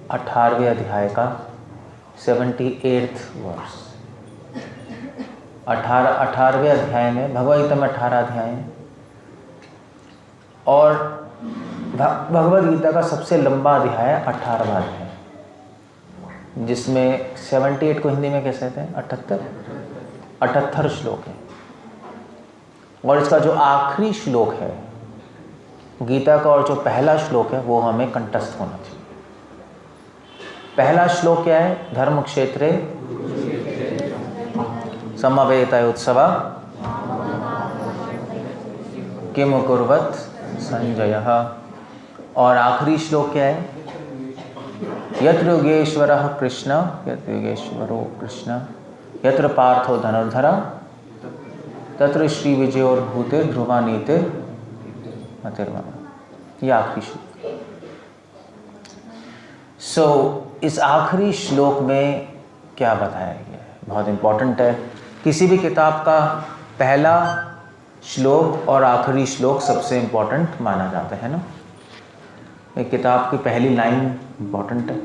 18वें अध्याय का 78वां वर्ष। 18वें अध्याय में, भगवद गीता में 18 अध्याय हैं और भगवद गीता का सबसे लंबा अध्याय 18वां अध्याय, जिसमें 78 को हिंदी में कैसे कहते हैं? 78 श्लोक है। और इसका जो आखिरी श्लोक है गीता का, और जो पहला श्लोक है वो हमें कंठस्थ होना चाहिए। पहला श्लोक क्या है? धर्म क्षेत्रे समवेतायुत्सव किम कुर्वत संजयः। और आखिरी श्लोक क्या है? यत्र योगेश्वरः कृष्ण, यत्र योगेश्वरो कृष्ण, यत्र पार्थो धनुर्धर, तत्र श्री विजयोर्भूते ध्रुवा नीते मतिर्मम। ये आखिरी श्लोक। इस आखिरी श्लोक में क्या बताया गया है? बहुत इंपॉर्टेंट है। किसी भी किताब का पहला श्लोक और आखिरी श्लोक सबसे इंपॉर्टेंट माना जाता है ना। एक किताब की पहली लाइन इंपॉर्टेंट है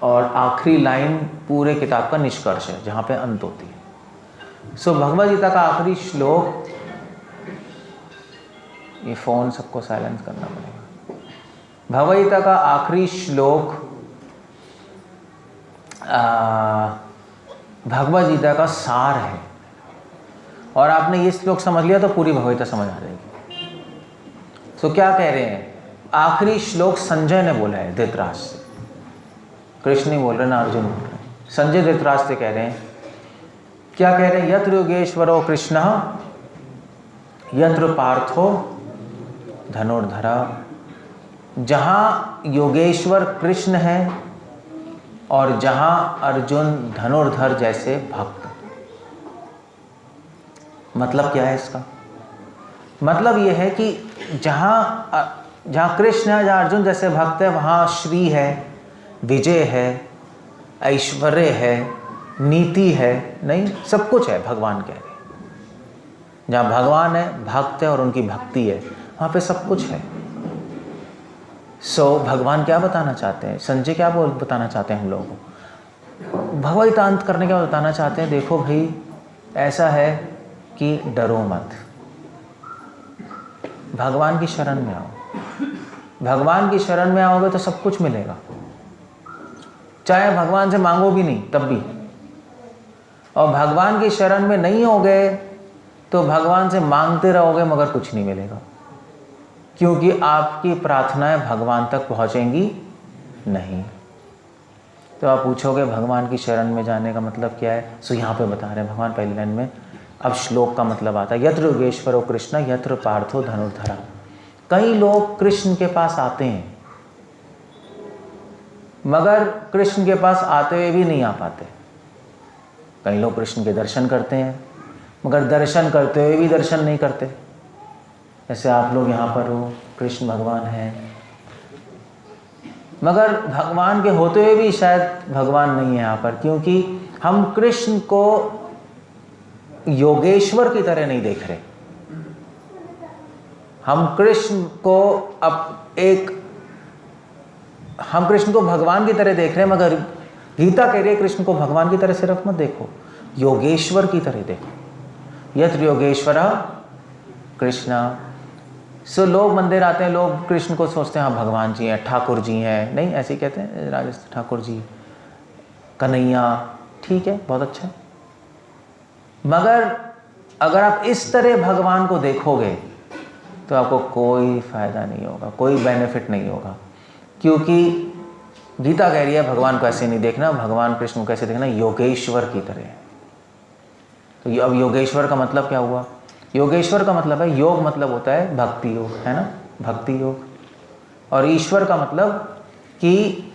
और आखिरी लाइन पूरे किताब का निष्कर्ष है, जहाँ पे अंत होती है। भगवद गीता का आखिरी श्लोक, ये फ़ोन सबको साइलेंस करना पड़ेगा। भगवद गीता का आखिरी श्लोक भगवद गीता का सार है। और आपने ये श्लोक समझ लिया तो पूरी भगवद गीता समझ आ जाएगी। क्या कह रहे हैं? आखिरी श्लोक संजय ने बोला है धृतराष्ट्र से। कृष्ण नहीं बोल रहे ना, अर्जुन बोल रहे हैं। संजय धृतराष्ट्र से कह रहे हैं। क्या कह रहे हैं? यत्र योगेश्वरो कृष्ण, यत्र पार्थो धनुर्धरा। जहाँ योगेश्वर कृष्ण है और जहाँ अर्जुन धनुर्धर जैसे भक्त। मतलब क्या है इसका? मतलब यह है कि जहाँ कृष्ण है, जहाँ अर्जुन जैसे भक्त है, वहाँ श्री है, विजय है, ऐश्वर्य है, नीति है, नहीं सब कुछ है। भगवान कह रहे हैं जहाँ भगवान है, भक्त है और उनकी भक्ति है, वहाँ पे सब कुछ है। भगवान क्या बताना चाहते हैं? संजय क्या बताना चाहते हैं हम लोगों को? भगवद गीता अंत करने क्या बताना चाहते हैं? देखो भाई, ऐसा है कि डरो मत, भगवान की शरण में आओ। भगवान की शरण में आओगे तो सब कुछ मिलेगा, चाहे भगवान से मांगो भी नहीं तब भी। और भगवान की शरण में नहीं होगे तो भगवान से मांगते रहोगे मगर कुछ नहीं मिलेगा, क्योंकि आपकी प्रार्थनाएं भगवान तक पहुंचेंगी नहीं। तो आप पूछोगे भगवान की शरण में जाने का मतलब क्या है? यहाँ पे बता रहे हैं भगवान पहली लाइन में। अब श्लोक का मतलब आता है, यत्र योगेश्वरो कृष्ण, यत्र पार्थो धनुर्धरा। कई लोग कृष्ण के पास आते हैं मगर कृष्ण के पास आते हुए भी नहीं आ पाते। कई लोग कृष्ण के दर्शन करते हैं मगर दर्शन करते हुए भी दर्शन नहीं करते। जैसे आप लोग यहाँ पर हो, कृष्ण भगवान हैं मगर भगवान के होते हुए भी शायद भगवान नहीं है यहाँ पर, क्योंकि हम कृष्ण को योगेश्वर की तरह नहीं देख रहे। हम कृष्ण को भगवान की तरह देख रहे हैं, मगर गीता कह रही है कृष्ण को भगवान की तरह सिर्फ मत देखो, योगेश्वर की तरह देखो। यत्र योगेश्वर कृष्ण। लोग मंदिर आते हैं, लोग कृष्ण को सोचते हैं हाँ भगवान जी हैं, ठाकुर जी हैं, नहीं ऐसे ही कहते हैं राजस्थान, ठाकुर जी, कन्हैया, ठीक है, बहुत अच्छा। मगर अगर आप इस तरह भगवान को देखोगे तो आपको कोई फायदा नहीं होगा, कोई बेनिफिट नहीं होगा, क्योंकि गीता कह रही है भगवान को ऐसे नहीं देखना। भगवान कृष्ण को कैसे देखना? योगेश्वर की तरह। तो अब योगेश्वर का मतलब क्या हुआ? योगेश्वर का मतलब है, योग मतलब होता है भक्ति योग, है ना, भक्ति योग। और ईश्वर का मतलब कि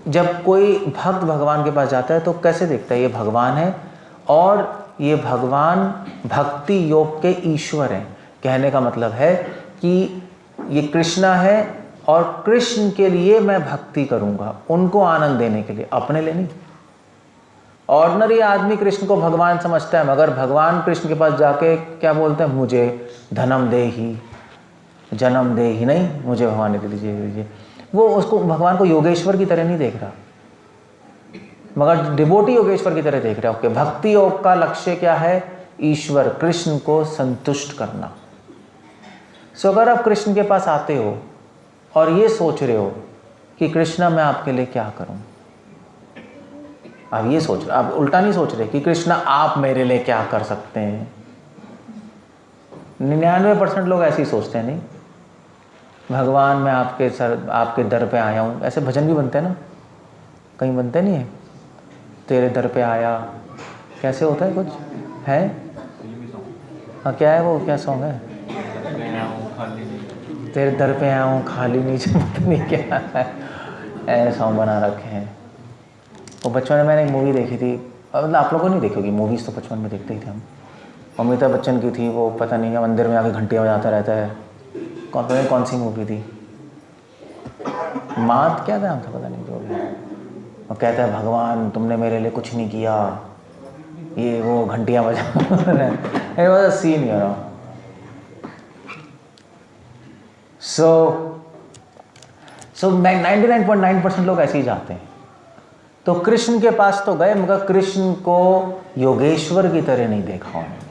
जब कोई भक्त भगवान के पास जाता है तो कैसे देखता है? ये भगवान है और ये भगवान भक्ति योग के ईश्वर हैं। कहने का मतलब है कि ये कृष्णा है और कृष्ण के लिए मैं भक्ति करूँगा, उनको आनंद देने के लिए, अपने लिए नहीं। ऑर्डिनरी आदमी कृष्ण को भगवान समझता है मगर भगवान कृष्ण के पास जाके क्या बोलते हैं? मुझे धनम दे ही, जन्म दे ही, नहीं मुझे भगवान दे दीजिए। वो उसको भगवान को योगेश्वर की तरह नहीं देख रहा, मगर डिवोटी योगेश्वर की तरह देख रहा है। ओके, भक्ति योग का लक्ष्य क्या है? ईश्वर कृष्ण को संतुष्ट करना। सो अगर आप कृष्ण के पास आते हो और ये सोच रहे हो कि कृष्णा मैं आपके लिए क्या करूं, आप ये सोच रहे, आप उल्टा नहीं सोच रहे कि कृष्णा आप मेरे लिए क्या कर सकते हैं। 99% लोग ऐसे ही सोचते हैं, नहीं भगवान मैं आपके दर पे आया हूँ। ऐसे भजन भी बनते हैं ना, कहीं बनते नहीं है, तेरे दर पे आया, कैसे होता है कुछ है? हाँ क्या है वो, क्या सॉन्ग है? तेरे दर पे आया हूँ खाली नीचे, पता नहीं क्या है, ऐसे सॉन्ग बना रखे हैं। वो बचपन में मैंने एक मूवी देखी थी, मतलब आप लोगों को नहीं देखी होगी, मूवीज़ तो बचपन में देखते ही थे हम। अमिताभ बच्चन की थी वो, पता नहीं है, मंदिर में आके घंटियाँ बजाता रहता है। कौन सी मूवी थी? मात क्या नाम था, पता नहीं जो भी। वो कहता है भगवान तुमने मेरे लिए कुछ नहीं किया, ये वो घंटियाँ बजा सीन यार। सो 99.9% लोग ऐसे ही जाते हैं। तो कृष्ण के पास तो गए, मगर कृष्ण को योगेश्वर की तरह नहीं देखा उन्होंने।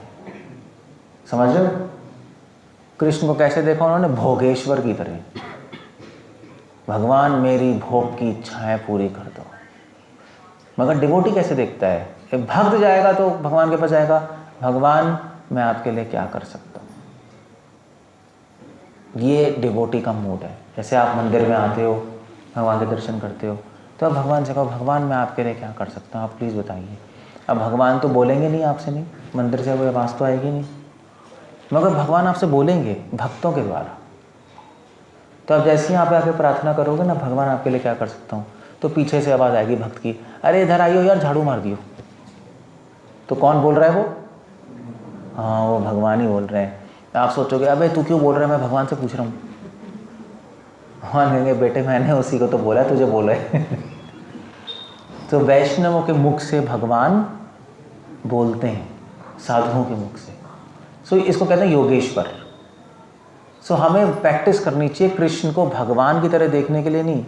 समझ रहे हो? कृष्ण को कैसे देखा उन्होंने? भोगेश्वर की तरह। भगवान मेरी भोग की इच्छाएं पूरी कर दो। मगर डिवोटी कैसे देखता है? एक भक्त जाएगा तो भगवान के पास जाएगा, भगवान मैं आपके लिए क्या कर सकता हूँ। ये डिवोटी का मूड है। जैसे आप मंदिर में आते हो, भगवान के दर्शन करते हो, तो अब भगवान से कहो भगवान मैं आपके लिए क्या कर सकता हूँ, आप प्लीज़ बताइए। अब भगवान तो बोलेंगे नहीं आपसे, नहीं मंदिर से कोई आवाज़ तो आएगी नहीं, मगर भगवान आपसे बोलेंगे भक्तों के द्वारा। तो अब जैसे ही आप आके प्रार्थना करोगे ना, भगवान आपके लिए क्या कर सकता हूँ, तो पीछे से आवाज़ आएगी भक्त की, अरे इधर आइयो यार, झाड़ू मार दियो। तो कौन बोल रहा है वो? हाँ वो भगवान ही बोल रहे हैं। आप सोचोगे अबे तू क्यों बोल रहा है, मैं भगवान से पूछ रहा हूँ। हाँ कहेंगे बेटे मैंने उसी को तो बोला तुझे बोला है। तो वैष्णवों के मुख से भगवान बोलते हैं, साधुओं के मुख से। सो इसको कहते हैं योगेश्वर। सो हमें प्रैक्टिस करनी चाहिए कृष्ण को भगवान की तरह देखने के लिए नहीं।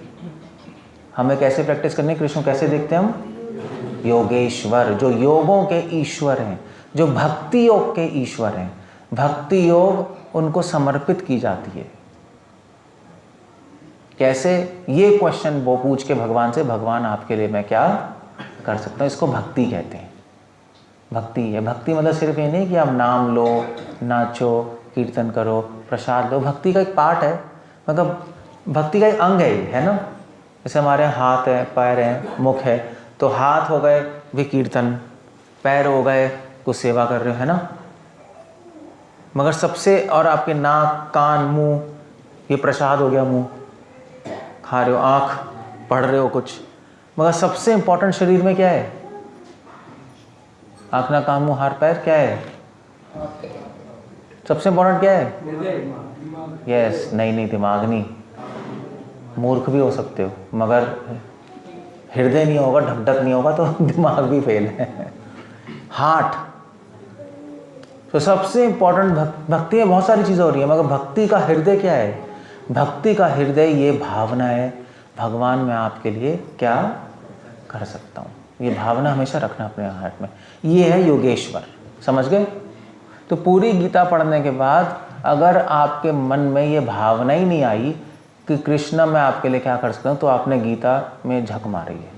हमें कैसे प्रैक्टिस करनी है? कृष्ण कैसे देखते हैं हम? योगेश्वर, जो योगों के ईश्वर हैं, जो भक्ति योग के ईश्वर हैं। भक्ति योग उनको समर्पित की जाती है। कैसे? ये क्वेश्चन वो पूछ के भगवान से, भगवान आपके लिए मैं क्या कर सकता हूँ। इसको भक्ति कहते हैं। भक्ति है, भक्ति मतलब सिर्फ ये नहीं कि आप नाम लो, नाचो, कीर्तन करो, प्रसाद लो। भक्ति का एक पार्ट है, मतलब भक्ति का एक अंग है ना। जैसे हमारे हाथ है, पैर है, मुख है, तो हाथ हो गए भी कीर्तन, पैर हो गए कुछ सेवा कर रहे हो, है ना। मगर सबसे, और आपके नाक, कान, मुंह, ये प्रसाद हो गया, मुंह खा रहे हो, आँख पढ़ रहे हो कुछ। मगर सबसे इंपॉर्टेंट शरीर में क्या है? आँख, नाक, कान, मुंह, हाथ, पैर क्या है? सबसे इंपॉर्टेंट क्या है? यस, नहीं दिमाग नहीं। मूर्ख भी हो सकते हो, मगर हृदय नहीं होगा, ढक नहीं होगा तो दिमाग भी फेल है। हार्ट। तो सबसे इंपॉर्टेंट भक्ति में बहुत सारी चीज़ें हो रही है, मगर भक्ति का हृदय क्या है? भक्ति का हृदय ये भावना है, भगवान मैं आपके लिए क्या कर सकता हूँ। ये भावना हमेशा रखना अपने हार्ट में। ये है योगेश्वर। समझ गए? तो पूरी गीता पढ़ने के बाद अगर आपके मन में ये भावना ही नहीं आई कि कृष्णा मैं आपके लिए क्या कर सकता हूँ, तो आपने गीता में झक मारी है।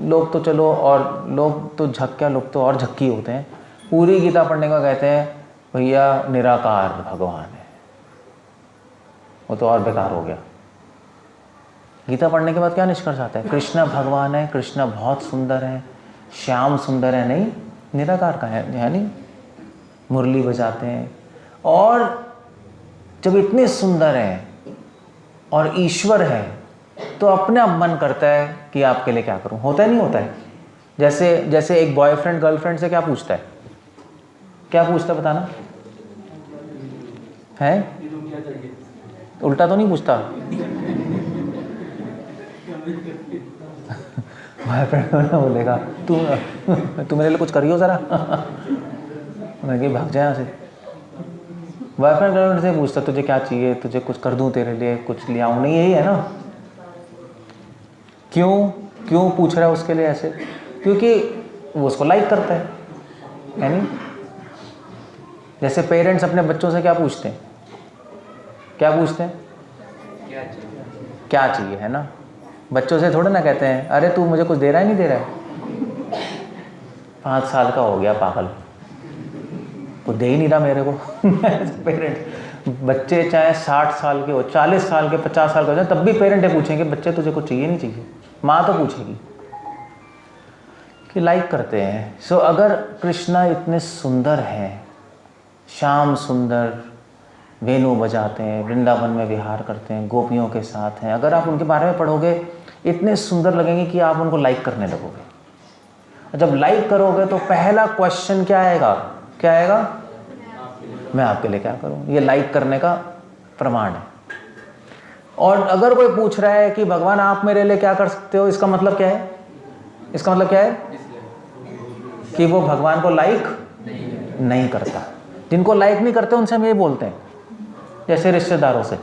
लोग तो चलो, और लोग तो लोग तो और झक्की होते हैं। पूरी गीता पढ़ने का कहते हैं भैया निराकार भगवान है, वो तो और बेकार हो गया। गीता पढ़ने के बाद क्या निष्कर्ष आता है? कृष्णा भगवान है, कृष्णा बहुत सुंदर है, श्याम सुंदर है, नहीं निराकार का है, यानी मुरली बजाते हैं। और जब इतने सुंदर हैं और ईश्वर है, तो अपने आप मन करता है कि आपके लिए क्या करूं। होता है नहीं होता है? जैसे एक बॉयफ्रेंड गर्लफ्रेंड से क्या पूछता है? क्या पूछता है बताना है? उल्टा तो नहीं पूछता? बॉयफ्रेंड बोलेगा तू मेरे लिए कुछ करियो जरा। मैं कि भाग जाए यहाँ से। बॉयफ्रेंड गर्लफ्रेंड से पूछता तुझे क्या चाहिए, तुझे कुछ कर दूं तेरे लिए, कुछ ले आऊं, नहीं यही है ना? क्यों पूछ रहा है उसके लिए ऐसे? क्योंकि वो उसको लाइक करता है नहीं? जैसे पेरेंट्स अपने बच्चों से क्या पूछते हैं? क्या पूछते हैं? क्या चाहिए, है ना? बच्चों से थोड़ा ना कहते हैं अरे तू मुझे कुछ दे रहा है, नहीं दे रहा है, 5 साल का हो गया पागल, वो दे ही नहीं रहा मेरे को। पेरेंट, बच्चे चाहे 60 साल के हो, 40 साल के, 50 साल के हो जाए, तब भी पेरेंट पूछेंगे बच्चे तुझे कुछ चाहिए नहीं चाहिए? माँ तो पूछेगी कि लाइक करते हैं। सो अगर कृष्णा इतने सुंदर हैं, श्याम सुंदर, वेणु बजाते हैं, वृंदावन में विहार करते हैं, गोपियों के साथ हैं, अगर आप उनके बारे में पढ़ोगे इतने सुंदर लगेंगे कि आप उनको लाइक करने लगोगे। जब लाइक करोगे तो पहला क्वेश्चन क्या आएगा? क्या आएगा? मैं आपके लिए क्या करूं? ये लाइक करने का प्रमाण है। और अगर कोई पूछ रहा है कि भगवान आप मेरे लिए क्या कर सकते हो, इसका मतलब क्या है? इसका मतलब क्या है? कि वो भगवान को लाइक नहीं करता। जिनको लाइक नहीं करते उनसे हम ये बोलते हैं, जैसे रिश्तेदारों से,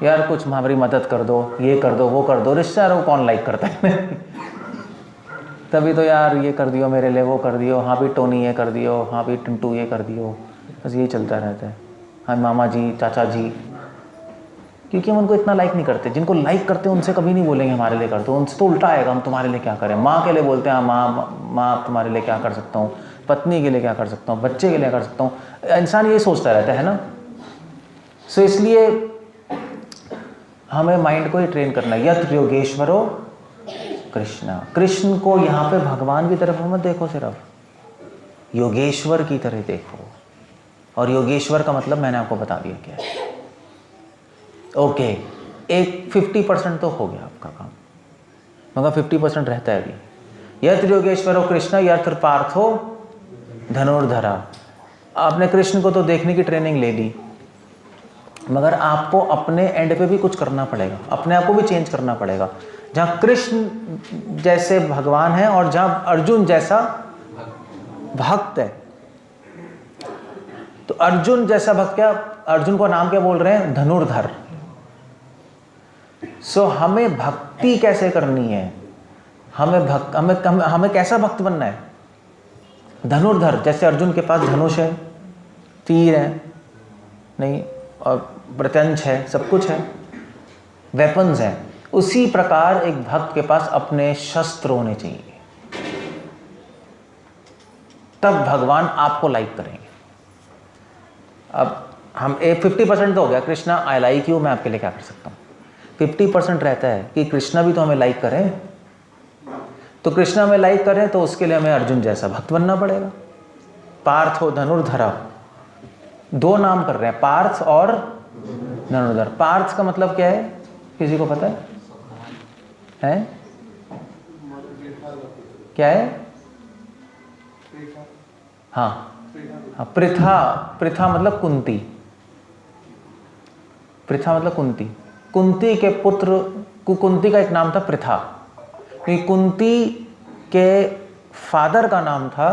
यार कुछ हमारी मदद कर दो, ये कर दो, वो कर दो। रिश्तेदारों को कौन लाइक करता है? तभी तो यार ये कर दियो मेरे लिए, वो कर दियो, हाँ भी टोनी ये कर दियो, हाँ भी टिंटू ये कर दियो, बस यही चलता रहता है। हाँ मामा जी, चाचा जी, क्योंकि हम उनको इतना लाइक नहीं करते। जिनको लाइक करते हैं उनसे कभी नहीं बोलेंगे हमारे लिए कर दो, उनसे तो उल्टा आएगा हम तुम्हारे लिए क्या करें। माँ के लिए बोलते हैं हाँ माँ तुम्हारे लिए क्या कर सकता हूँ, पत्नी के लिए क्या कर सकता हूँ, बच्चे के लिए कर सकता हूँ। इंसान ये सोचता रहता है ना। सो इसलिए हमें माइंड को ही ट्रेन करना है। यत योगेश्वरो कृष्णा, कृष्ण को यहाँ पे भगवान की तरफ मत देखो, सिर्फ योगेश्वर की तरह देखो। और योगेश्वर का मतलब मैंने आपको बता दिया क्या है। ओके, एक 50% तो हो गया आपका काम, मगर 50% रहता है अभी। यत योगेश्वरो कृष्ण यत्र पार्थो धनुर्धरा। आपने कृष्ण को तो देखने की ट्रेनिंग ले ली, मगर आपको अपने एंड पे भी कुछ करना पड़ेगा, अपने आप को भी चेंज करना पड़ेगा। जहाँ कृष्ण जैसे भगवान है और जहाँ अर्जुन जैसा भक्त है, तो अर्जुन जैसा भक्त क्या, अर्जुन को नाम क्या बोल रहे हैं? धनुर्धर। सो हमें भक्ति कैसे करनी है, हमें कैसा भक्त बनना है? धनुर्धर। जैसे अर्जुन के पास धनुष है, तीर है, नहीं, और प्रत्यंश है, सब कुछ है, वेपन्स हैं। उसी प्रकार एक भक्त के पास अपने शस्त्र होने चाहिए, तब भगवान आपको लाइक करेंगे। अब हम 50% तो हो गया, कृष्णा आई लाइक यू, मैं आपके लिए क्या कर सकता हूँ। 50% रहता है कि कृष्णा भी तो हमें लाइक करें। तो कृष्णा हमें लाइक करें तो उसके लिए हमें अर्जुन जैसा भक्त बनना पड़ेगा। पार्थ हो धनुर्धरा, 2 नाम कर रहे हैं, पार्थ और धनुर्धर। पार्थ का मतलब क्या है, किसी को पता है? क्या है? हाँ, पृथा मतलब कुंती। पृथा मतलब कुंती। कुंती के पुत्र, कुंती का एक नाम था पृथा, क्योंकि कुंती के फादर का नाम था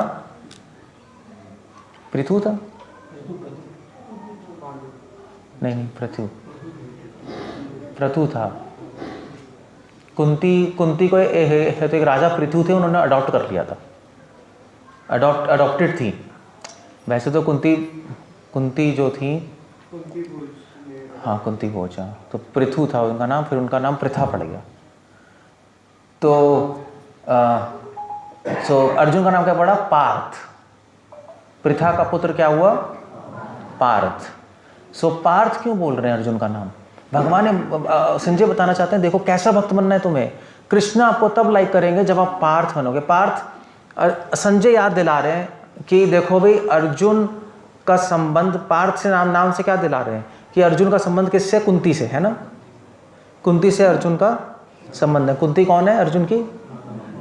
पृथु था, नहीं पृथु था। कुंती को तो एक राजा पृथु थे, उन्होंने अडॉप्ट कर लिया था, अडॉप्टेड थी। वैसे तो कुंती जो थी, हाँ कुंती भोज, तो पृथु था उनका नाम, फिर उनका नाम पृथा पड़ गया। तो अर्जुन का नाम क्या पड़ा? पार्थ। पृथा का पुत्र क्या हुआ? पार्थ। पार्थ क्यों बोल रहे हैं अर्जुन का नाम? भगवान ने, संजय बताना चाहते हैं, देखो कैसा भक्त बनना है तुम्हें। कृष्ण आपको तब लाइक करेंगे जब आप पार्थ बनोगे। पार्थ, संजय याद दिला रहे हैं कि देखो भाई, अर्जुन का संबंध पार्थ से नाम से क्या दिला रहे हैं कि अर्जुन का संबंध किससे? कुंती से, है ना। कुंती से अर्जुन का संबंध है। कुंती कौन है? अर्जुन की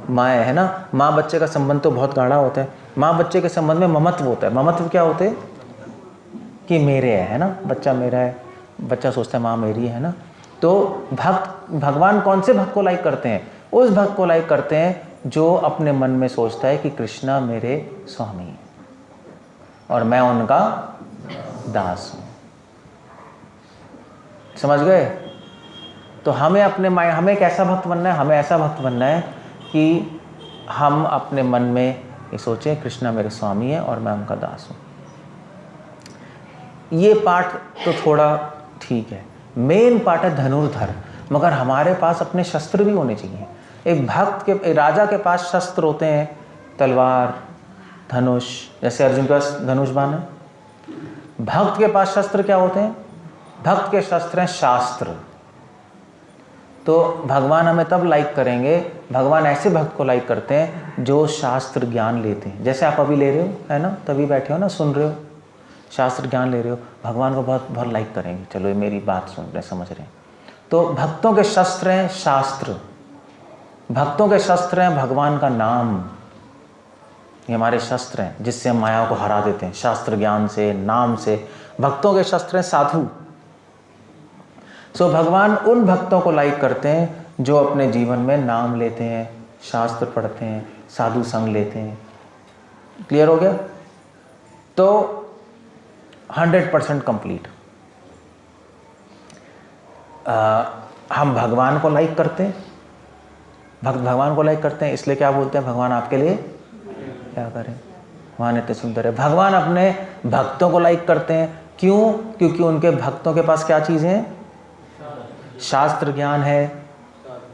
माँ है ना। माँ बच्चे का संबंध तो बहुत गाढ़ा होता है। माँ बच्चे के संबंध में ममत्व होता है। ममत्व क्या होते हैं? कि मेरे है ना, बच्चा मेरा है, बच्चा सोचता है माँ मेरी है ना। तो भगवान कौन से भक्त को लाइक करते हैं? उस भक्त को लाइक करते हैं जो अपने मन में सोचता है कि कृष्णा मेरे स्वामी हैं। और मैं उनका दास हूं। समझ गए? तो हमें हमें कैसा भक्त बनना है? हमें ऐसा भक्त बनना है कि हम अपने मन में ये सोचें कृष्णा मेरे स्वामी है और मैं उनका दास हूं। ये पार्ट तो थोड़ा ठीक है, मेन पार्ट है धनुर्धर। मगर हमारे पास अपने शस्त्र भी होने चाहिए। एक भक्त के, एक राजा के पास शस्त्र होते हैं, तलवार, धनुष, जैसे अर्जुन के पास धनुष बाण है। भक्त के पास शस्त्र क्या होते हैं? भक्त के शस्त्र हैं शास्त्र। तो भगवान हमें तब लाइक करेंगे, भगवान ऐसे भक्त को लाइक करते हैं जो शास्त्र ज्ञान लेते हैं। जैसे आप अभी ले रहे हो, है ना, तभी बैठे हो ना, सुन रहे हो, शास्त्र ज्ञान ले रहे हो, भगवान को बहुत बहुत लाइक करेंगे। चलो ये मेरी बात सुन रहे, समझ रहे हैं। तो भक्तों के शस्त्र हैं शास्त्र, भक्तों के शस्त्र हैं भगवान का नाम। ये हमारे शस्त्र हैं जिससे हम माया को हरा देते हैं, शास्त्र ज्ञान से, नाम से। भक्तों के शस्त्र हैं साधु। सो भगवान उन भक्तों को लाइक करते हैं जो अपने जीवन में नाम लेते हैं, शास्त्र पढ़ते हैं, साधु संग लेते हैं। क्लियर हो गया? तो 100% कंप्लीट। हम भगवान को लाइक करते हैं, भक्त भगवान को लाइक करते हैं, इसलिए क्या बोलते हैं? भगवान आपके लिए क्या करें, भगवान इतने सुंदर है। भगवान अपने भक्तों को लाइक करते हैं, क्यों? क्योंकि उनके भक्तों के पास क्या चीज़ें हैं? शास्त्र ज्ञान है,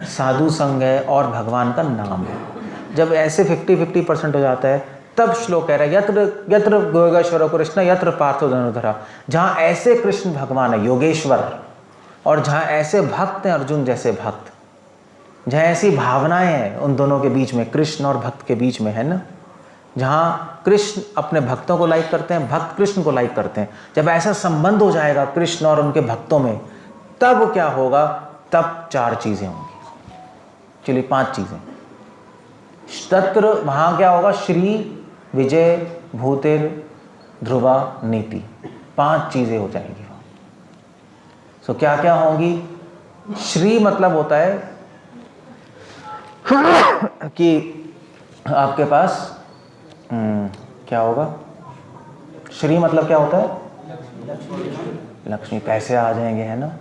साधु संग है और भगवान का नाम है। जब ऐसे 50-50% हो जाता है, तब श्लोक कह रहा है यत्र यत्र योगेश्वर कृष्ण यत्र पार्थो धनुर्धरा। जहाँ ऐसे कृष्ण भगवान है योगेश्वर, और जहाँ ऐसे भक्त हैं अर्जुन जैसे भक्त, जहाँ ऐसी भावनाएं हैं उन दोनों के बीच में, कृष्ण और भक्त के बीच में, है ना, जहाँ कृष्ण अपने भक्तों को लाइक करते हैं, भक्त कृष्ण को लाइक करते हैं, जब ऐसा संबंध हो जाएगा कृष्ण और उनके भक्तों में, तब क्या होगा? तब 4 चीज़ें होंगी। चलिए 5 चीज़ें। तत्र वहाँ क्या होगा? श्री, विजय, भूतिर, ध्रुवा, नीति। 5 चीज़ें हो जाएंगी। सो क्या क्या होंगी? श्री मतलब होता है कि आपके पास क्या होगा? श्री मतलब क्या होता है? लक्ष्मी, पैसे आ जाएंगे, है ना,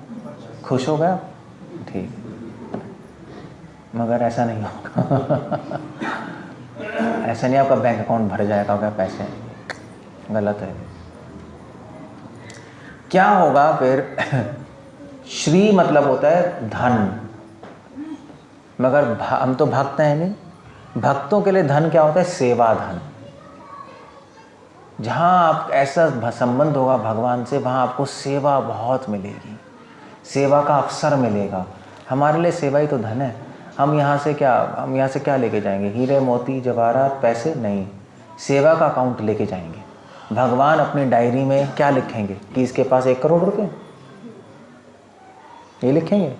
खुश हो गया, ठीक। मगर ऐसा नहीं होगा ऐसा नहीं आपका बैंक अकाउंट भर जाएगा क्या पैसे, गलत है। क्या होगा फिर? श्री मतलब होता है धन, मगर हम तो भक्त हैं नहीं। भक्तों के लिए धन क्या होता है? सेवा धन। जहाँ आप ऐसा संबंध होगा भगवान से, वहाँ आपको सेवा बहुत मिलेगी, सेवा का अवसर मिलेगा। हमारे लिए सेवा ही तो धन है। हम यहाँ से क्या लेके जाएंगे? हीरे मोती जवाहरात पैसे नहीं, सेवा का अकाउंट लेके जाएंगे। भगवान अपनी डायरी में क्या लिखेंगे कि इसके पास 1 करोड़ रुपए, ये लिखेंगे?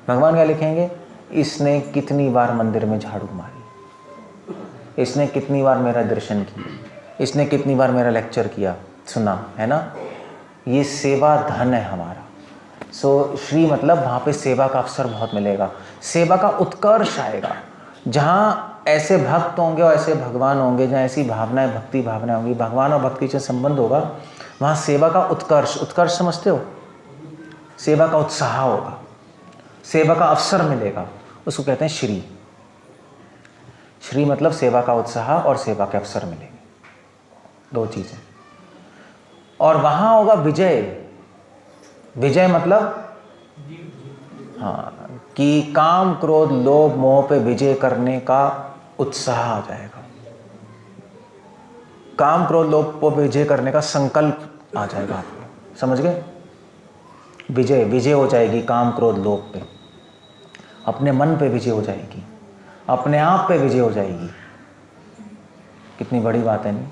भगवान क्या लिखेंगे? इसने कितनी बार मंदिर में झाड़ू मारी, इसने कितनी बार मेरा दर्शन किया, इसने कितनी बार मेरा लेक्चर किया, सुना, है ना। ये सेवा धन है हमारा। सो श्री मतलब वहाँ पे सेवा का अवसर बहुत मिलेगा, सेवा का उत्कर्ष आएगा। जहाँ ऐसे भक्त होंगे और ऐसे भगवान होंगे, जहाँ ऐसी भावनाएं, भक्ति भावनाएं होंगी, भगवान और भक्ति से संबंध होगा, वहाँ सेवा का उत्कर्ष समझते हो? सेवा का उत्साह होगा, सेवा का अवसर मिलेगा, उसको कहते हैं श्री। श्री मतलब सेवा का उत्साह और सेवा के अवसर मिलेंगे, 2 चीज़ें। और वहाँ होगा विजय। विजय मतलब हाँ, कि काम क्रोध लोभ मोह पे विजय करने का उत्साह आ जाएगा, काम क्रोध लोभ पे विजय करने का संकल्प आ जाएगा आपको। समझ गए? विजय हो जाएगी काम क्रोध लोभ पे, अपने मन पे विजय हो जाएगी, अपने आप पे विजय हो जाएगी। कितनी बड़ी बात है नहीं?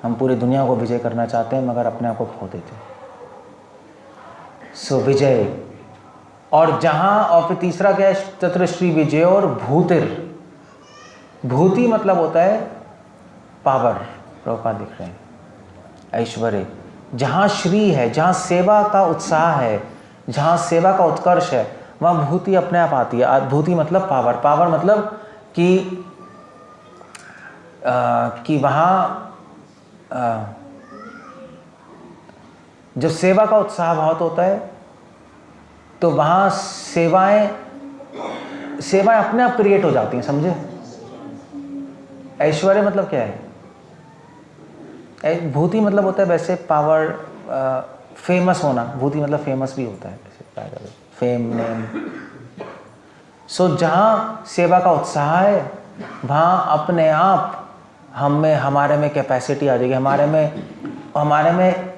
हम पूरी दुनिया को विजय करना चाहते हैं मगर अपने आप को खो देते हैं। सो विजय। और जहाँ, और फिर तीसरा क्या है? तत्र श्री विजय और भूतिर। भूति मतलब होता है पावर, प्रभुपाद लिख रहे हैं, ऐश्वर्य। जहाँ श्री है, जहाँ सेवा का उत्साह है, जहाँ सेवा का उत्कर्ष है, वहाँ भूति अपने आप आती है। भूति मतलब पावर, पावर मतलब कि वहाँ जब सेवा का उत्साह बहुत होता है तो वहाँ सेवाएं अपने आप क्रिएट हो जाती हैं, समझे। ऐश्वर्य मतलब क्या है? भूति मतलब होता है वैसे पावर, फेमस होना। भूति मतलब फेमस भी होता है वैसे, फेम, नेम। सो जहाँ सेवा का उत्साह है वहाँ अपने आप हमारे में कैपेसिटी आ जाएगी, हमारे में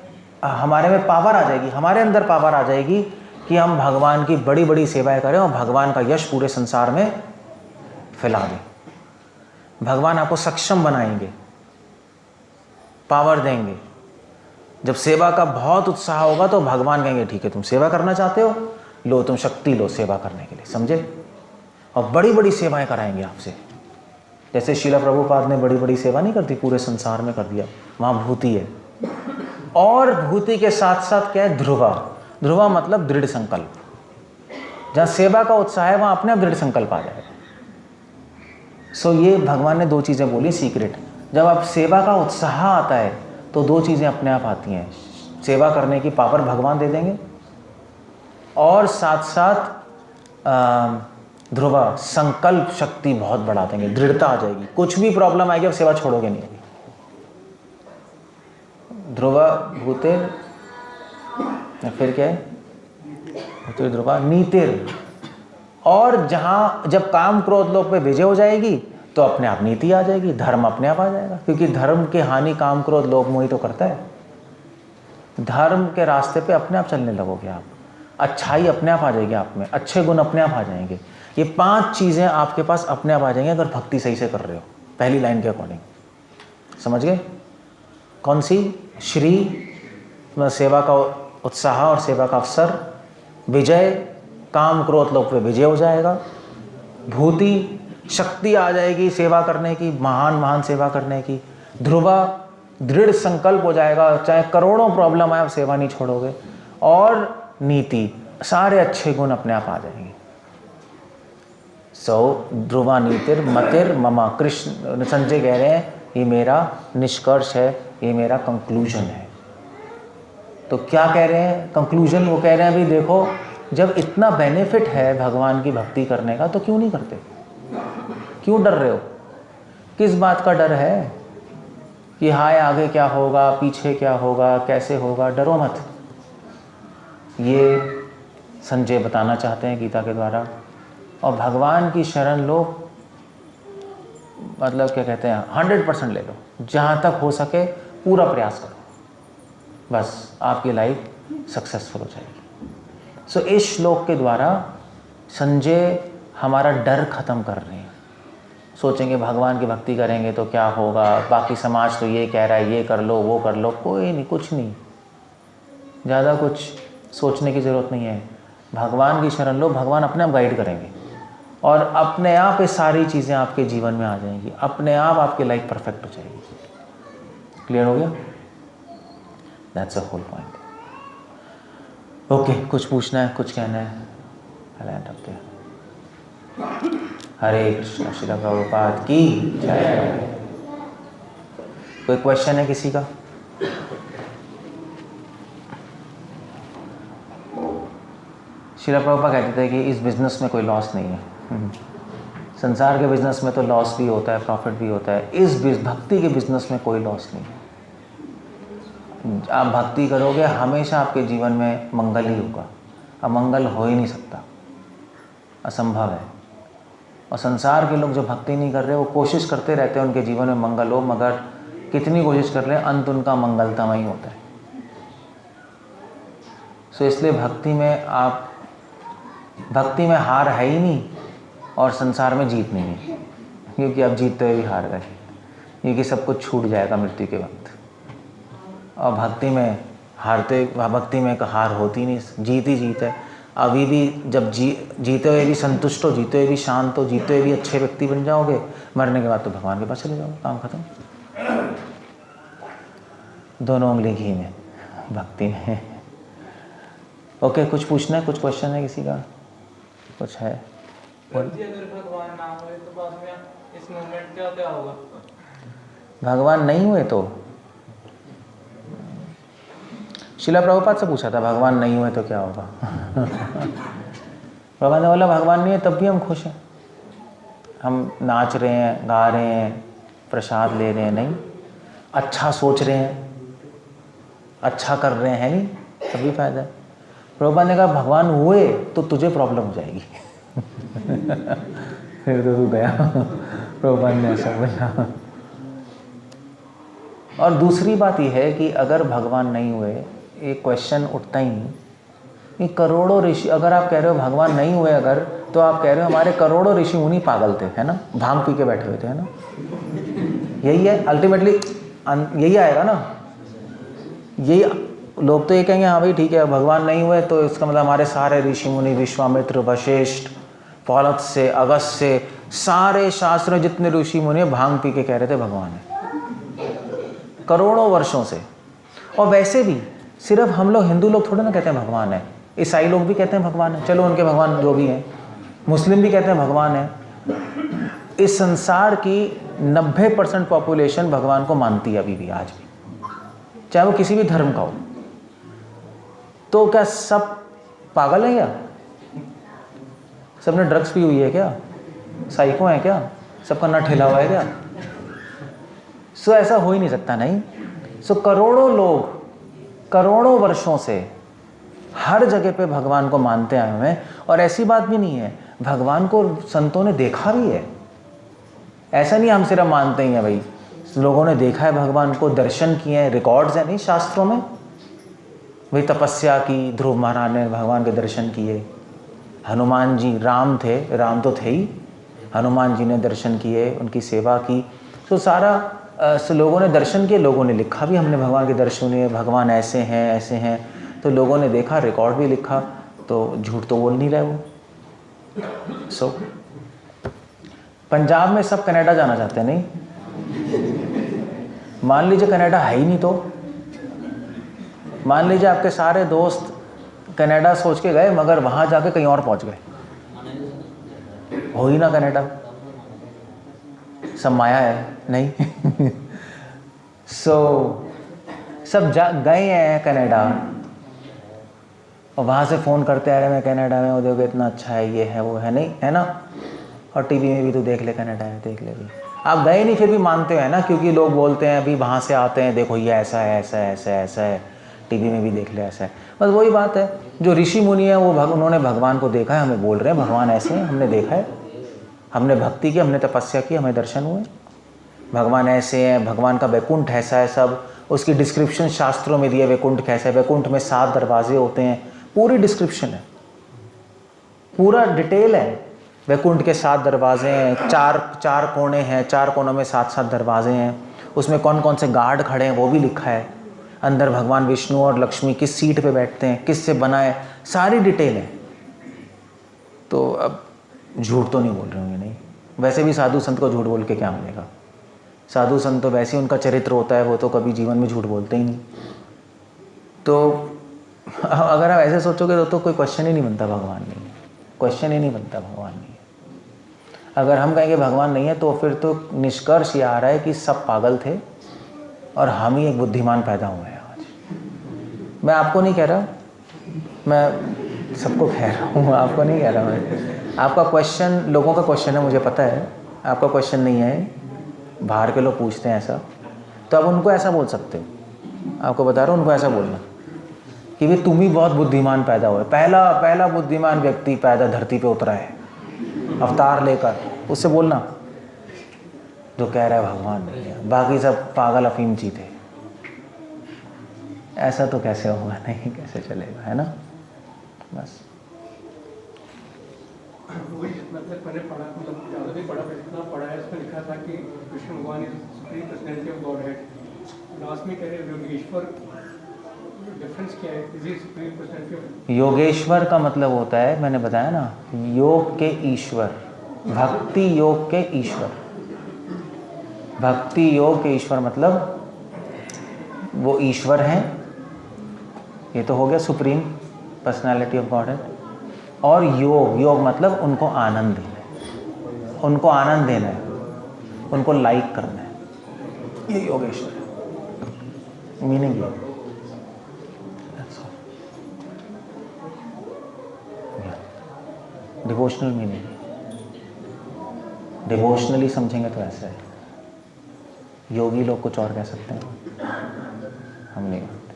पावर आ जाएगी, हमारे अंदर पावर आ जाएगी कि हम भगवान की बड़ी बड़ी सेवाएं करें और भगवान का यश पूरे संसार में फैला दें। भगवान आपको सक्षम बनाएंगे, पावर देंगे। जब सेवा का बहुत उत्साह होगा तो भगवान कहेंगे ठीक है, तुम सेवा करना चाहते हो, लो तुम शक्ति लो सेवा करने के लिए, समझे। और बड़ी बड़ी सेवाएं कराएंगे आपसे। जैसे शिला प्रभुपाद ने बड़ी बड़ी सेवा नहीं करती, पूरे संसार में कर दिया, वहाँ भूति है। और भूति के साथ साथ क्या है? ध्रुवा। ध्रुवा मतलब दृढ़ संकल्प। जहाँ सेवा का उत्साह है वहाँ अपने आप दृढ़ संकल्प आ जाएगा। सो ये भगवान ने दो चीज़ें बोली सीक्रेट। जब आप सेवा का उत्साह आता है तो दो चीज़ें अपने आप आती हैं। सेवा करने की पावर भगवान दे देंगे और साथ साथ ध्रुवा संकल्प शक्ति बहुत बढ़ा देंगे, दृढ़ता आ जाएगी। कुछ भी प्रॉब्लम आएगी, अब सेवा छोड़ोगे नहीं अभी। ध्रुवा भूतिर, फिर क्या है? भूतिर ध्रुवा नीतिर। और जहाँ जब काम क्रोध लोभ पे विजय हो जाएगी तो अपने आप नीति आ जाएगी, धर्म अपने आप आ जाएगा। क्योंकि धर्म की हानि काम क्रोध लोभ मोह ही तो करता है। धर्म के रास्ते पे अपने आप चलने लगोगे आप, अच्छाई अपने आप आ जाएगी आप में, अच्छे गुण अपने आप आ जाएंगे। ये 5 चीज़ें आपके पास अपने आप आ जाएंगी अगर भक्ति सही से कर रहे हो, पहली लाइन के अकॉर्डिंग। समझ गए? कौन सी? श्री सेवा का उत्साह और सेवा का अवसर, विजय काम क्रोध लोभ पे विजय हो जाएगा, भूति शक्ति आ जाएगी सेवा करने की, महान सेवा करने की, ध्रुवा दृढ़ संकल्प हो जाएगा, चाहे करोड़ों प्रॉब्लम आए आप सेवा नहीं छोड़ोगे, और नीति सारे अच्छे गुण अपने आप आ जाएंगे। ध्रुवा नीतिर मतिर ममा। कृष्ण संजय कह रहे हैं ये मेरा निष्कर्ष है, ये मेरा कंक्लूजन है। तो क्या कह रहे हैं कंक्लूजन? वो कह रहे हैं अभी देखो, जब इतना बेनिफिट है भगवान की भक्ति करने का तो क्यों नहीं करते? क्यों डर रहे हो? किस बात का डर है कि हाय आगे क्या होगा, पीछे क्या होगा, कैसे होगा? डरो मत। ये संजय बताना चाहते हैं गीता के द्वारा। और भगवान की शरण लो, मतलब क्या कहते हैं, 100% ले लो, जहाँ तक हो सके पूरा प्रयास करो, बस आपकी लाइफ सक्सेसफुल हो जाएगी। सो इस श्लोक के द्वारा संजय हमारा डर खत्म कर रहे हैं। सोचेंगे भगवान की भक्ति करेंगे तो क्या होगा, बाकी समाज तो ये कह रहा है, ये कर लो वो कर लो। कोई नहीं, कुछ नहीं, ज़्यादा कुछ सोचने की ज़रूरत नहीं है। भगवान की शरण लो, भगवान अपने आप गाइड करेंगे और अपने आप ये सारी चीज़ें आपके जीवन में आ जाएंगी, अपने आप आपकी लाइफ परफेक्ट हो जाएगी। क्लियर हो गया? That's a whole point. Okay, कुछ पूछना है, कुछ कहना है? हरे कृष्ण। श्रील प्रभुपाद की जय। कोई क्वेश्चन है किसी का? श्रील प्रभुपाद कहते थे कि इस बिजनेस में कोई लॉस नहीं है। संसार के बिजनेस में तो लॉस भी होता है, प्रॉफिट भी होता है। इस भक्ति के बिजनेस में कोई लॉस नहीं है। आप भक्ति करोगे हमेशा आपके जीवन में मंगल ही होगा, अमंगल हो ही नहीं सकता, असंभव है। और संसार के लोग जो भक्ति नहीं कर रहे वो कोशिश करते रहते हैं उनके जीवन में मंगल हो, मगर कितनी कोशिश कर ले अंत उनका मंगलतामय ही होता है। सो इसलिए भक्ति में हार है ही नहीं और संसार में जीत नहीं है, क्योंकि अब जीतते हुए भी हार गए, क्योंकि सब कुछ छूट जाएगा मृत्यु के वक्त। और भक्ति में भक्ति में हार होती नहीं, जीत ही जीत है। अभी भी जब जीते हुए भी संतुष्ट हो, जीते हुए भी शांत हो, जीते हुए भी अच्छे व्यक्ति बन जाओगे, मरने के बाद तो भगवान के पास चले जाओगे, काम खत्म। दोनों उंगली घी में, भक्ति में। ओके, कुछ पूछना है, कुछ क्वेश्चन है किसी का? कुछ है? अगर भगवान ना हुए तो बाद में इस मोमेंट क्या होगा? भगवान नहीं हुए तो शिला प्रभुपाद से पूछा था भगवान नहीं हुए तो क्या होगा। प्रभुपाद ने बोला भगवान नहीं है तब भी हम खुश हैं, हम नाच रहे हैं, गा रहे हैं, प्रसाद ले रहे हैं, नहीं अच्छा सोच रहे हैं, अच्छा कर रहे हैं, नहीं तभी फायदा है। प्रभुपाद ने कहा भगवान हुए तो तुझे प्रॉब्लम हो जाएगी। फिर तो तू गया। प्रभुपाद ने ऐसा बोला। और दूसरी बात यह है कि अगर भगवान नहीं हुए, एक क्वेश्चन उठता ही नहीं कि करोड़ों ऋषि, अगर आप कह रहे हो भगवान नहीं हुए अगर, तो आप कह रहे हो हमारे करोड़ों ऋषि मुनि पागल थे, है ना, भांग पी के बैठे हुए थे, है ना, यही है अल्टीमेटली, यही आएगा ना। यही लोग तो ये कहेंगे हाँ भाई ठीक है भगवान नहीं हुए तो इसका मतलब हमारे सारे ऋषि मुनि, विश्वामित्र, वशिष्ठ, पौलत से, अगस्त से, सारे शास्त्र जितने ऋषि मुनि भांग पी के कह रहे थे भगवान है करोड़ों वर्षों से। और वैसे भी सिर्फ हम लोग हिंदू लोग थोड़े ना कहते हैं भगवान है, ईसाई लोग भी कहते हैं भगवान है, चलो उनके भगवान जो भी हैं, मुस्लिम भी कहते हैं भगवान है। इस संसार की 90% पॉपुलेशन भगवान को मानती है अभी भी, आज भी, चाहे वो किसी भी धर्म का हो। तो क्या सब पागल हैं क्या? सबने ड्रग्स पी हुई है क्या? साइको है क्या? सबका नट हिला हुआ है क्या? सो ऐसा हो ही नहीं सकता, नहीं। सो करोड़ों लोग करोड़ों वर्षों से हर जगह पे भगवान को मानते आए हुए हैं। और ऐसी बात भी नहीं है, भगवान को संतों ने देखा भी है, ऐसा नहीं हम सिर्फ मानते ही हैं भाई, लोगों ने देखा है भगवान को, दर्शन किए हैं, रिकॉर्ड्स हैं नहीं शास्त्रों में। वही तपस्या की, ध्रुव महाराज ने भगवान के दर्शन किए, हनुमान जी, राम थे, राम तो थे ही, हनुमान जी ने दर्शन किए, उनकी सेवा की। तो सारा लोगों ने दर्शन किए, लोगों ने लिखा भी, हमने भगवान के दर्शन किए, भगवान ऐसे हैं ऐसे हैं, तो लोगों ने देखा, रिकॉर्ड भी लिखा, तो झूठ तो बोल नहीं रहे वो। सो पंजाब में सब कनाडा जाना चाहते हैं, नहीं? मान लीजिए कनाडा है ही नहीं, तो मान लीजिए आपके सारे दोस्त कनाडा सोच के गए मगर वहाँ जाके कहीं और पहुँच गए, हो ही ना कनाडा, सब माया है, नहीं? सब गए हैं कनाडा और वहाँ से फ़ोन करते आ रहे मैं कनाडा में, वो देखो इतना अच्छा है, ये है वो है, नहीं है ना? और टीवी में भी तो देख ले कनाडा है, देख ले भी, आप गए नहीं फिर भी मानते हो, है ना? क्योंकि लोग बोलते हैं अभी वहाँ से आते हैं, देखो ये ऐसा है ऐसा है ऐसा है ऐसा है, टीवी में भी देख ले ऐसा है। बस वही बात है, जो ऋषि मुनि है वो उन्होंने भगवान को देखा है, हमें बोल रहे हैं भगवान ऐसे हैं, हमने देखा है, हमने भक्ति की, हमने तपस्या की, हमें दर्शन हुए, भगवान ऐसे हैं, भगवान का वैकुंठ ऐसा है, सब उसकी डिस्क्रिप्शन शास्त्रों में दिए, वैकुंठ कैसा है, वैकुंठ में 7 दरवाजे होते हैं, पूरी डिस्क्रिप्शन है, पूरा डिटेल है। वैकुंठ के 7 दरवाजे हैं, चार कोने हैं, 4 कोनों में 7-7 दरवाजे हैं, उसमें कौन कौन से गार्ड खड़े हैं वो भी लिखा है, अंदर भगवान विष्णु और लक्ष्मी किस सीट पे बैठते हैं, किससे बना है, सारी डिटेल है। तो अब झूठ तो नहीं बोल रहे होंगे, नहीं? वैसे भी साधु संत को झूठ बोल के क्या मिलेगा? साधु संत तो वैसे ही उनका चरित्र होता है, वो तो कभी जीवन में झूठ बोलते ही नहीं। तो अगर आप ऐसे सोचोगे तो कोई क्वेश्चन ही नहीं बनता, भगवान नहीं है, क्वेश्चन ही नहीं बनता, भगवान नहीं है। अगर हम कहेंगे भगवान नहीं है तो फिर तो निष्कर्ष ये आ रहा है कि सब पागल थे और हम ही एक बुद्धिमान पैदा हुए हैं आज। मैं आपको नहीं कह रहा, मैं सबको कह रहा हूँ, आपको नहीं कह रहा मैं। आपका क्वेश्चन लोगों का क्वेश्चन है, मुझे पता है, आपका क्वेश्चन नहीं है, बाहर के लोग पूछते हैं ऐसा, तो आप उनको ऐसा बोल सकते हो, आपको बता रहा हूँ, उनको ऐसा बोलना कि भाई तुम ही बहुत बुद्धिमान पैदा हुए, पहला बुद्धिमान व्यक्ति पैदा धरती पे उतरा है अवतार लेकर, उससे बोलना जो कह रहा है भगवान नहीं है, बाकी सब पागल अफीमची थे। ऐसा तो कैसे होगा, नहीं कैसे चलेगा, है ना? बस मतलब मैंने पढ़ा, मतलब ज़्यादा नहीं पढ़ा, इतना पढ़ा है, इसमें लिखा था कि कृष्ण भगवान is supreme personality of God head. Last में कह रहे योगेश्वर, डिफरेंस क्या है? Is he supreme personality? Yogeshwar का मतलब होता है, मैंने बताया ना, योग के ईश्वर, भक्ति योग के ईश्वर। भक्ति योग के ईश्वर मतलब वो ईश्वर हैं, ये तो हो गया supreme personality of God head. और योग मतलब उनको आनंद देना है, उनको आनंद देना है, उनको लाइक करना है, ये योगेश्वर है, मीनिंग ये। डिवोशनल मीनिंग, डिवोशनली समझेंगे तो ऐसा है, योगी लोग कुछ और कह सकते हैं, हम नहीं मानते।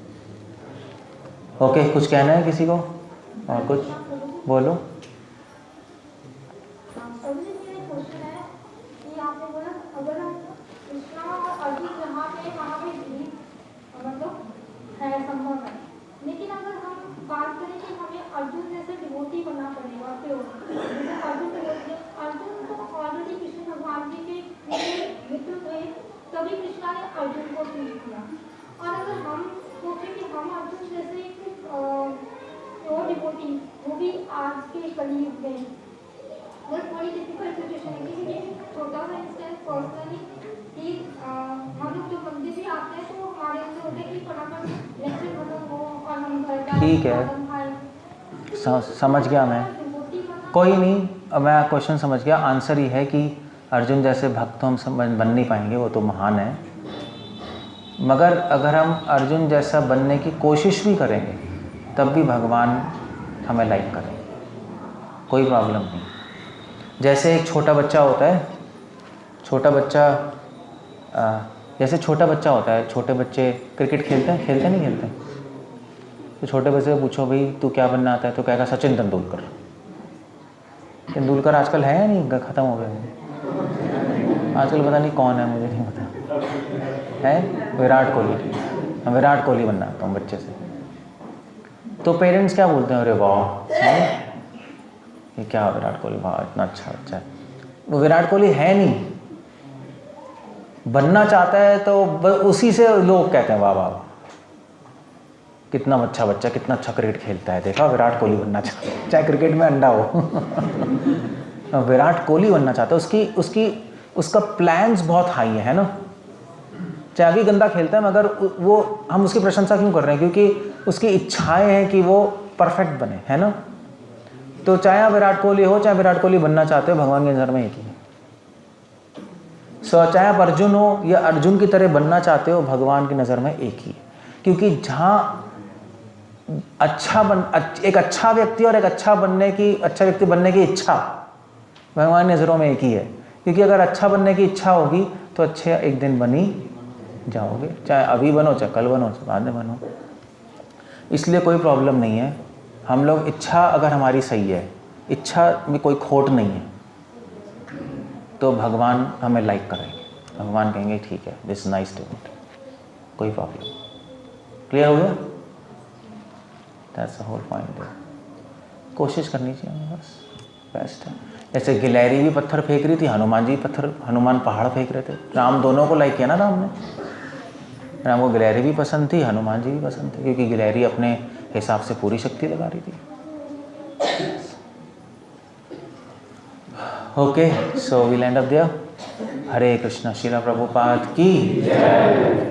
ओके, कुछ कहना है किसी को और? कुछ बोलो। लेकिन अगर हम बात करें कि हमें अर्जुन जैसे डिवोटी बनना पड़ेगा, तो अर्जुन तो ऑलरेडी कृष्ण भगवान जी के मित्र थे, तभी कृष्णा ने अर्जुन को चूज किया। और अगर हम सोचें कि हम अर्जुन जैसे प्योर डिवोटी, वो भी आज के कलयुग में, वो थोड़ी डिफिकल्ट सिचुएशन है। क्योंकि छोटा सा इंस्टेंस पर्सनली कि हम लोग जो मंदिर भी आते हैं तो हमारे अंदर होते हैं कि फटाफट लेक्चर खत्म हो और हम घर का ठीक है, समझ गया मैं, कोई नहीं। अब मैं क्वेश्चन समझ गया। आंसर ये है कि अर्जुन जैसे भक्त तो हम बन नहीं पाएंगे, वो तो महान है, मगर अगर हम अर्जुन जैसा बनने की कोशिश भी करेंगे तब भी भगवान हमें लाइक करेंगे, कोई प्रॉब्लम नहीं। जैसे एक छोटा बच्चा होता है, छोटा बच्चा होता है, छोटे बच्चे क्रिकेट खेलते हैं, नहीं खेलते? तो छोटे बच्चे से पूछो भाई तू क्या बनना आता है, तो कहेगा सचिन तेंदुलकर। तेंदुलकर आजकल है या नहीं, ख़त्म हो गया? आजकल पता नहीं कौन है, मुझे नहीं पता है। विराट कोहली, विराट कोहली बनना आता हूँ बच्चे से। तो पेरेंट्स क्या बोलते हैं, अरे वाह ये क्या विराट कोहली, वाह इतना अच्छा बच्चा है। वो विराट कोहली है नहीं, बनना चाहता है, तो उसी से लोग कहते हैं वाह वाह कितना अच्छा बच्चा, कितना अच्छा क्रिकेट खेलता है, देखा विराट कोहली बनना चाहता है, चाहे क्रिकेट में अंडा हो। विराट कोहली बनना चाहता है, उसका प्लान्स बहुत हाई है ना। चाहे अभी गंदा खेलता है, मगर वो हम उसकी प्रशंसा क्यों कर रहे हैं? क्योंकि उसकी इच्छाएं हैं कि वो परफेक्ट बने, है ना। तो चाहे आप विराट कोहली हो, चाहे विराट कोहली बनना चाहते हो, भगवान की नज़र में एक ही है। चाहे आप अर्जुन हो या अर्जुन की तरह बनना चाहते हो, भगवान की नज़र में एक ही है। क्योंकि जहाँ एक अच्छा व्यक्ति और एक अच्छा व्यक्ति बनने की इच्छा भगवान की नज़रों में एक ही है। क्योंकि अगर अच्छा बनने की इच्छा होगी तो अच्छे एक दिन बन ही जाओगे, चाहे अभी बनो, चाहे कल बनो, चाहे बाद में बनो। इसलिए कोई प्रॉब्लम नहीं है। हम लोग इच्छा अगर हमारी सही है, इच्छा में कोई खोट नहीं है, तो भगवान हमें लाइक करेंगे। भगवान कहेंगे ठीक है, दिस नाइस डिवोटी, कोई प्रॉब्लम। क्लियर हो गया? That's the whole point. कोशिश करनी चाहिए हमें, बस बेस्ट है। जैसे गिलहरी भी पत्थर फेंक रही थी, हनुमान पहाड़ फेंक रहे थे। राम दोनों को लाइक किया ना राम ने। राम को गिलहरी भी पसंद थी, हनुमान जी भी पसंद थे, क्योंकि गिलहरी अपने हिसाब से पूरी शक्ति लगा रही थी। Okay, so we'll end up there. Hare Krishna. Srila Prabhupada की जय।